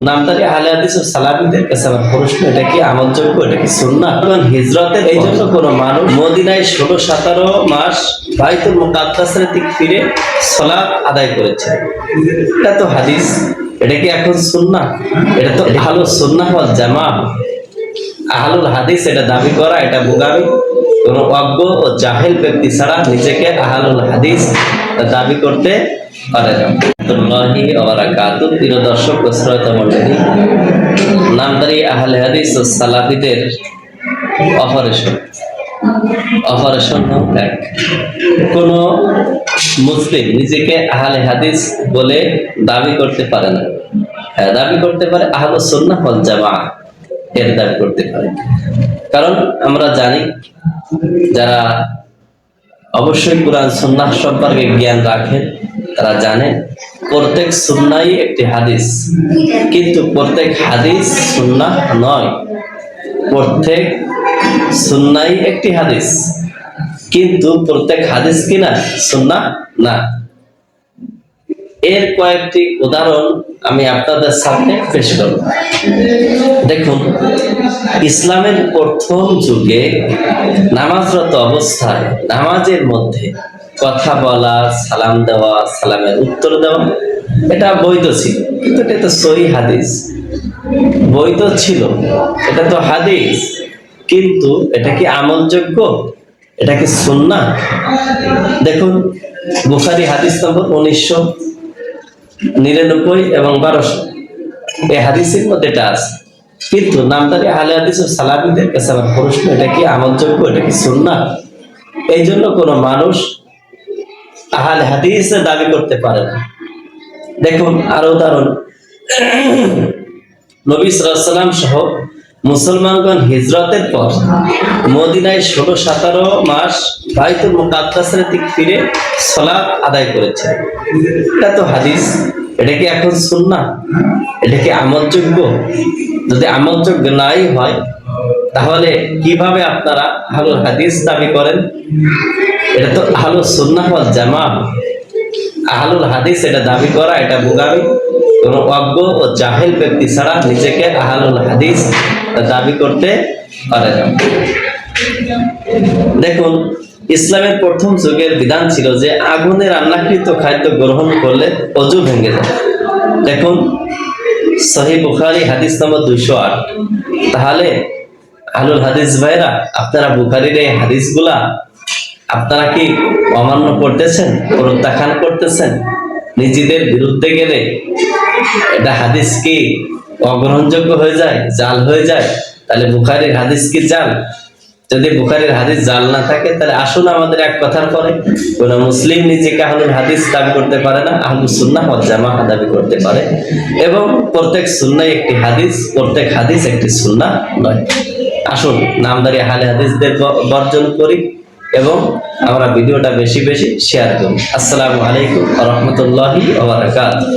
নামধারী আহলে হাদিস ও সালাফিদের কাছে আমার প্রশ্ন, এটা কি আমলযোগ্য, এটা কি সুন্নাহ? এবং হিজরতের এই জন্য কোন মানুষ মদিনায় 16-17 মাস বাইতুল মুকাদ্দাসের দিক ফিরে সালাত আদায় করেছে, এটা তো হাদিস, এটা কি এখন সুন্নাহ? এটা তো ভালো সুন্নাহ ওয়াল জামাআহ। আহলুল হাদিস এটা দাবি করা এটা বোগামি। কোন অজ্ঞ ও জাহেল ব্যক্তি ছাড়া নিজেকে আহলুল হাদিস দাবি করতে পারে না। প্রিয় দর্শক ও শ্রোতা মণ্ডলী, নামধারী আহলে হাদিস ও সালাফিদের অপারেশন 1। কোন মুসলিম নিজেকে আহলে হাদিস বলে দাবি করতে পারে না। হ্যাঁ, দাবি করতে পারে আহলুস সুন্নাহ ওয়াল জামাআহ এর দাবি করতে পারে। কারণ আমরা জানি, যারা অবশ্যই কোরআন সুন্নাহ সম্পর্কে জ্ঞান রাখেন তারা জানেন প্রত্যেক সুন্নাহই একটি হাদিস, কিন্তু প্রত্যেক হাদিস সুন্নাহ নয়। প্রত্যেক সুন্নাহই একটি হাদিস, কিন্তু প্রত্যেক হাদিস কিনা সুন্নাহ না। এর কয়েকটি উদাহরণ আমি আপনাদের সামনে পেশ করব। দেখুন, ইসলামের প্রথম যুগে নামাজরত অবস্থায় নামাজের মধ্যে কথা বলা, সালাম দেওয়া, সালামের উত্তর দেওয়া এটা বৈধ ছিল, কিন্তু এটা তো সহিহ হাদিস। বৈধ ছিল, এটা তো হাদিস, কিন্তু এটা কি আমলযোগ্য, এটা কি সুন্নাহ? দেখুন, বুখারী হাদিস নম্বর 1999 এবং 1200 এই হাদিসের মধ্যে এটা আছে। কিন্তু নামধারী আহলে হাদিস ও সালাফিদের কাছে আমার প্রশ্ন, এটা কি আমলযোগ্য, এটা কি সুন্নাহ? এই জন্য কোন মানুষ আহলে হাদিসের দাবি করতে পারে না। দেখুন আরো উদাহরণ, নবী সাল্লাল্লাহু আলাইহি ওয়াসাল্লাম সহ মুসলমানগণ হিজরতের পর মদিনায় 16-17 মাস বাইতুল মুকাদ্দাসের দিক ফিরে সালাত আদায় করেছে, এটা তো হাদিস। এটা কি এখন সুন্নাহ? এটা কি আমলযোগ্য? যদি আমলযোগ্য নাই হয়, তাহলে কিভাবে আপনারা আহলুল হাদিস দাবি করেন? এটা তো আহলুস সুন্নাহ ওয়াল জামাআহ। আহলুল হাদিস এটা দাবি করা এটা বোগামি। কোন অজ্ঞ ও জাহেল ব্যক্তি ছাড়া নিজেকে আহলুল হাদিস দাবি করতে পারে না। দেখুন, ইসলামের প্রথম যুগের বিধান ছিল যে আগুনে রান্নাকৃত খাদ্য গ্রহণ করলে ওযু ভেঙে যায়। দেখুন, সহিহ বুখারী হাদিস নম্বর 208। তাহলে আহলুল হাদিস ভাইরা, আপনারা বুখারীর এই হাদিসগুলা আপনারা কি অমান্য করতেছেন, প্রত্যাখ্যান করতেছেন? নিজেদের বিরুদ্ধে গেলে এটা হাদিস কি অগ্রহণযোগ্য হয়ে যায়, জাল হয়ে যায়? তাহলে বুখারীর হাদিস কি জাল? যদি বুখারীর হাদিস জাল না থাকে, তাহলে আসুন আমাদের এক কথার পরে কোন মুসলিম নিজেকে আহলুল হাদিস দাবি করতে পারে না, আহলুস সুন্নাহ ওয়াল জামাআহ দাবি করতে পারে। এবং প্রত্যেক সুন্নাহ একটি হাদিস, প্রত্যেক হাদিস একটি সুন্নাহ নয়। আসুন নামধারী আহলে হাদিসদের বর্জন করি এবং আমরা ভিডিওটা বেশি বেশি শেয়ার করি। আসসালামু আলাইকুম ওয়া রাহমাতুল্লাহি ওয়া বারাকাতুহু।